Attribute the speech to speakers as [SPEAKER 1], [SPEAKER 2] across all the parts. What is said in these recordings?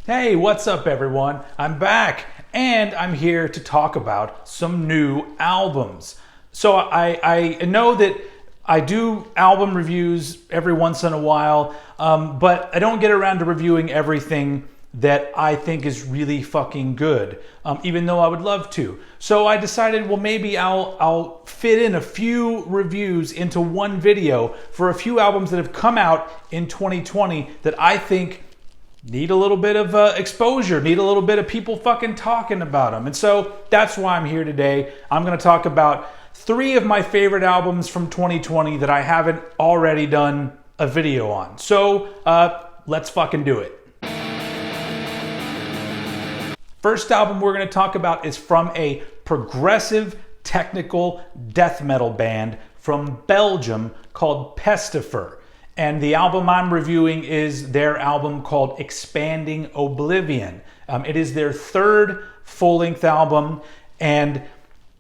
[SPEAKER 1] Hey, what's up everyone? I'm back and I'm here to talk about some new albums. So I know that I do album reviews every once in a while, but I don't get around to reviewing everything that I think is really fucking good, even though I would love to. So I decided, well, maybe I'll fit in a few reviews into one video for a few albums that have come out in 2020 that I think need a little bit of exposure, need a little bit of people fucking talking about them. And so that's why I'm here today. I'm going to talk about 3 of my favorite albums from 2020 that I haven't already done a video on. So let's fucking do it. First album we're going to talk about is from a progressive technical death metal band from Belgium called Pestifer. And the album I'm reviewing is their album called Expanding Oblivion. It is their 3rd full-length album, and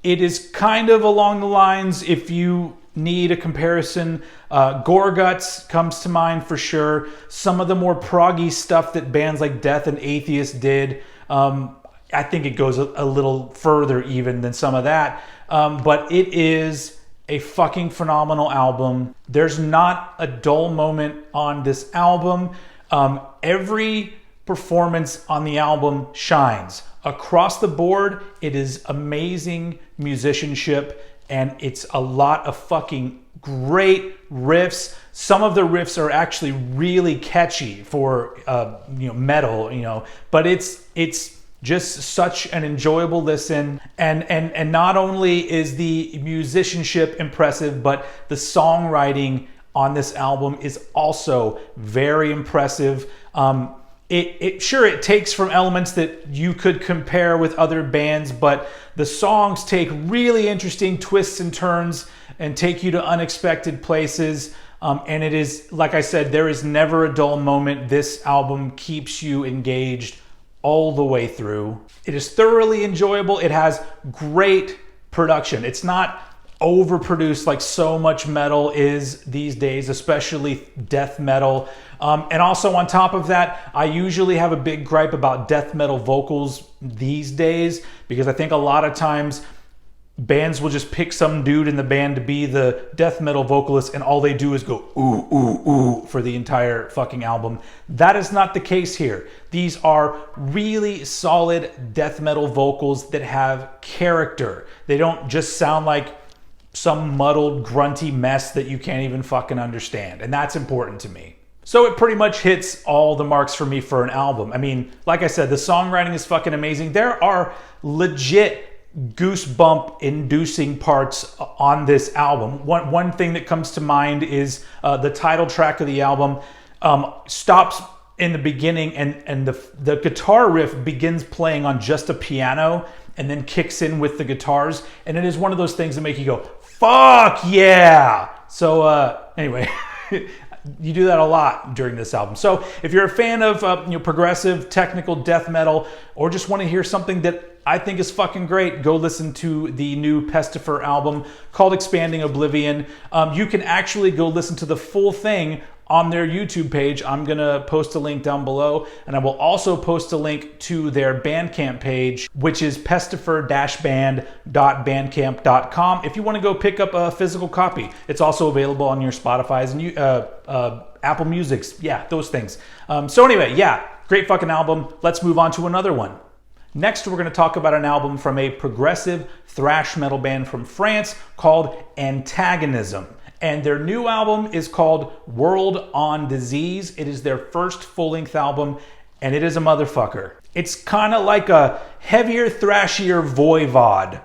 [SPEAKER 1] it is kind of along the lines, if you need a comparison, Gorguts comes to mind for sure. Some of the more proggy stuff that bands like Death and Atheist did, I think it goes a little further even than some of that. But it is a fucking phenomenal album. There's not a dull moment on this album. Every performance on the album shines. Across the board, it is amazing musicianship, and it's a lot of fucking great riffs. Some of the riffs are actually really catchy for metal, but it's just such an enjoyable listen, and not only is the musicianship impressive, but the songwriting on this album is also very impressive. It takes from elements that you could compare with other bands, but the songs take really interesting twists and turns and take you to unexpected places. And it is, like I said, there is never a dull moment. This album keeps you engaged all the way through. It is thoroughly enjoyable. It has great production. It's not overproduced like so much metal is these days, especially death metal. And also on top of that, I usually have a big gripe about death metal vocals these days, because I think a lot of times bands will just pick some dude in the band to be the death metal vocalist, and all they do is go ooh, ooh, ooh for the entire fucking album. That is not the case here. These are really solid death metal vocals that have character. They don't just sound like some muddled, grunty mess that you can't even fucking understand. And that's important to me. So it pretty much hits all the marks for me for an album. I mean, like I said, the songwriting is fucking amazing. There are legit goosebump inducing parts on this album. One thing that comes to mind is the title track of the album stops in the beginning, and the guitar riff begins playing on just a piano and then kicks in with the guitars, and it is one of those things that make you go, fuck yeah. So anyway, you do that a lot during this album. So if you're a fan of progressive technical death metal, or just want to hear something that I think is fucking great, go listen to the new Pestifer album called Expanding Oblivion. You can actually go listen to the full thing on their YouTube page. I'm going to post a link down below, and I will also post a link to their Bandcamp page, which is pestifer-band.bandcamp.com. If you want to go pick up a physical copy, it's also available on your Spotify's and Apple Music's, those things. So anyway, great fucking album. Let's move on to another one. Next, we're going to talk about an album from a progressive thrash metal band from France called Antagonism. And their new album is called World on Disease. It is their first full-length album, and it is a motherfucker. It's kind of like a heavier, thrashier Voivod,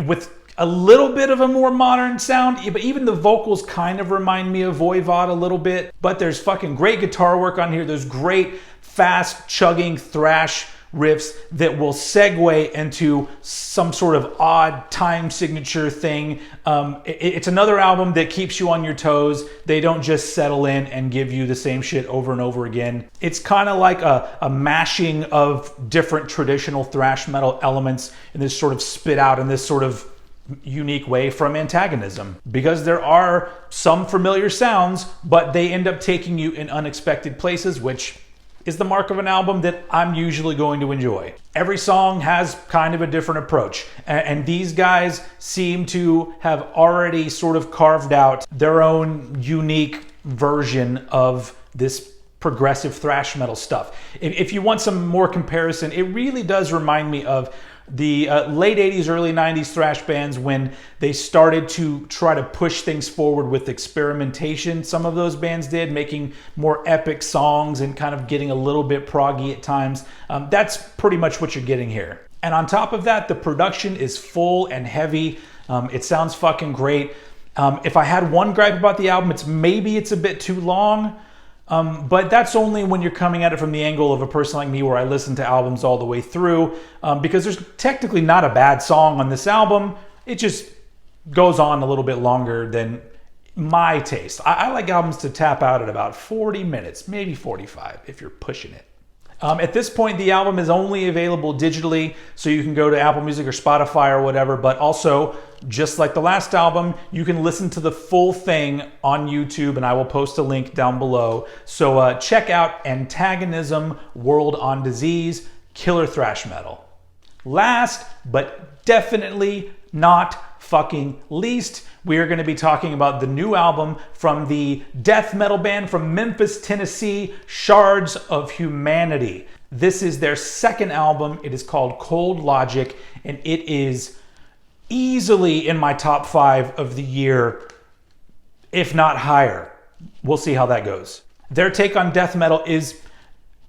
[SPEAKER 1] with a little bit of a more modern sound, but even the vocals kind of remind me of Voivod a little bit. But there's fucking great guitar work on here. There's great, fast, chugging thrash riffs that will segue into some sort of odd time signature thing. It's another album that keeps you on your toes. They don't just settle in and give you the same shit over and over again. It's kind of like a mashing of different traditional thrash metal elements, and this sort of spit out in this sort of unique way from Antagonism, because there are some familiar sounds, but they end up taking you in unexpected places, which is the mark of an album that I'm usually going to enjoy. Every song has kind of a different approach, and these guys seem to have already sort of carved out their own unique version of this progressive thrash metal stuff. If you want some more comparison, it really does remind me of the late 80s, early 90s thrash bands when they started to try to push things forward with experimentation. Some of those bands did, making more epic songs and kind of getting a little bit proggy at times. That's pretty much what you're getting here. And on top of that, the production is full and heavy. It sounds fucking great. If I had one gripe about the album, maybe it's a bit too long. But that's only when you're coming at it from the angle of a person like me where I listen to albums all the way through, because there's technically not a bad song on this album. It just goes on a little bit longer than my taste. I like albums to tap out at about 40 minutes, maybe 45 if you're pushing it. At this point, the album is only available digitally, so you can go to Apple Music or Spotify or whatever, but also, just like the last album, you can listen to the full thing on YouTube, and I will post a link down below. So check out Antagonism, World on Disease, killer thrash metal. Last, but definitely not fucking least, we are going to be talking about the new album from the death metal band from Memphis, Tennessee, Shards of Humanity. This is their second album. It is called Cold Logic, and it is easily in my top 5 of the year, if not higher. We'll see how that goes. Their take on death metal is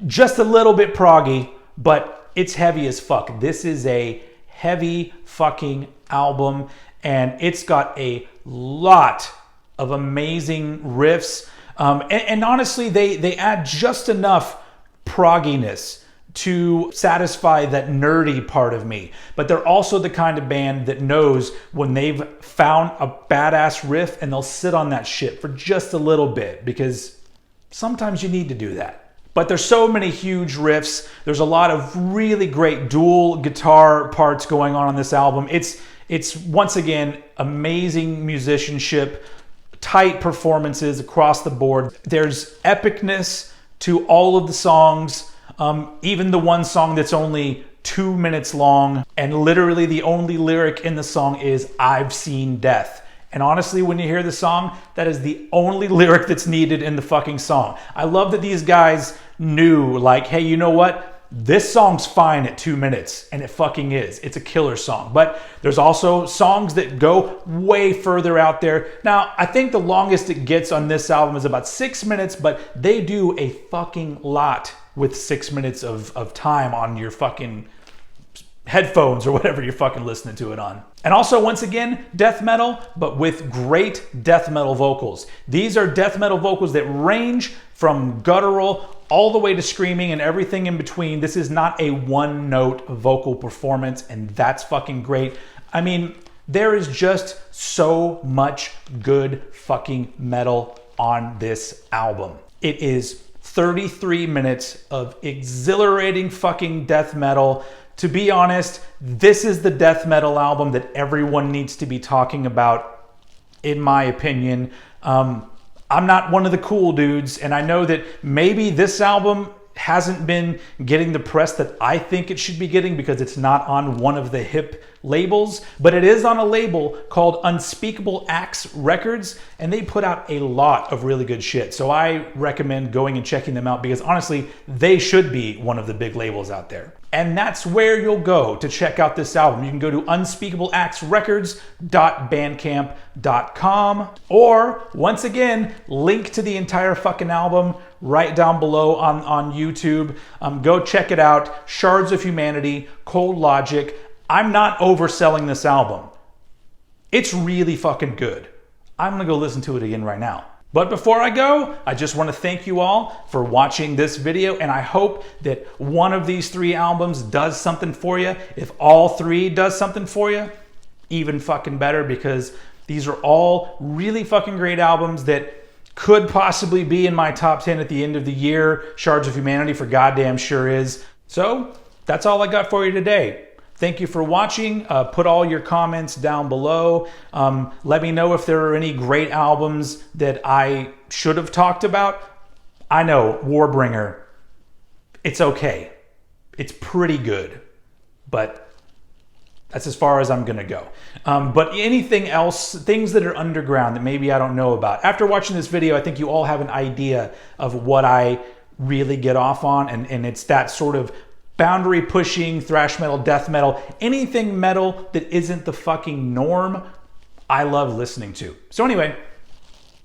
[SPEAKER 1] just a little bit proggy, but it's heavy as fuck. This is a heavy fucking album, and it's got a lot of amazing riffs. And honestly, they add just enough progginess to satisfy that nerdy part of me. But they're also the kind of band that knows when they've found a badass riff and they'll sit on that shit for just a little bit, because sometimes you need to do that. But there's so many huge riffs. There's a lot of really great dual guitar parts going on this album. It's once again amazing musicianship, tight performances across the board. There's epicness to all of the songs, even the one song that's only 2 minutes long, and literally the only lyric in the song is "I've seen death." And honestly, when you hear the song, that is the only lyric that's needed in the fucking song. I love that these guys knew, like, hey, you know what? This song's fine at 2 minutes, and it fucking is. It's a killer song. But there's also songs that go way further out there. Now, I think the longest it gets on this album is about 6 minutes, but they do a fucking lot with 6 minutes of time on your fucking headphones or whatever you're fucking listening to it on. And also, once again, death metal, but with great death metal vocals. These are death metal vocals that range from guttural all the way to screaming and everything in between. This is not a one-note vocal performance, and that's fucking great. I mean, there is just so much good fucking metal on this album. It is 33 minutes of exhilarating fucking death metal. To be honest, this is the death metal album that everyone needs to be talking about, in my opinion. I'm not one of the cool dudes, and I know that maybe this album hasn't been getting the press that I think it should be getting because it's not on one of the hip labels, but it is on a label called Unspeakable Acts Records, and they put out a lot of really good shit. So I recommend going and checking them out, because honestly, they should be one of the big labels out there. And that's where you'll go to check out this album. You can go to unspeakableactsrecords.bandcamp.com, or once again, link to the entire fucking album right down below on YouTube. Go check it out. Shards of Humanity, Cold Logic. I'm not overselling this album. It's really fucking good. I'm gonna go listen to it again right now. But before I go, I just want to thank you all for watching this video, and I hope that one of these 3 albums does something for you. If all 3 does something for you, even fucking better, because these are all really fucking great albums that could possibly be in my top 10 at the end of the year. Shards of Humanity for goddamn sure is. So that's all I got for you today. Thank you for watching. Put all your comments down below. Let me know if there are any great albums that I should have talked about. I know, Warbringer. it's okay. It's pretty good, but that's as far as I'm gonna go. But anything else, things that are underground that maybe I don't know about. After watching this video, I think you all have an idea of what I really get off on, and it's that sort of boundary pushing, thrash metal, death metal, anything metal that isn't the fucking norm, I love listening to. So anyway,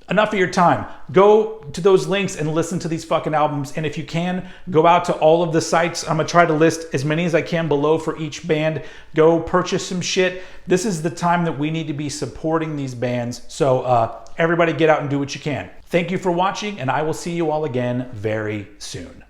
[SPEAKER 1] enough of your time. Go to those links and listen to these fucking albums. And if you can, go out to all of the sites. I'm gonna try to list as many as I can below for each band. Go purchase some shit. This is the time that we need to be supporting these bands. So everybody get out and do what you can. Thank you for watching, and I will see you all again very soon.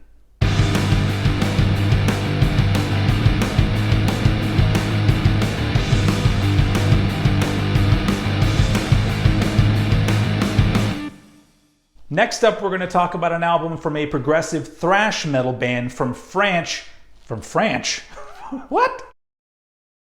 [SPEAKER 1] Next up, we're going to talk about an album from a progressive thrash metal band from France. From France? What?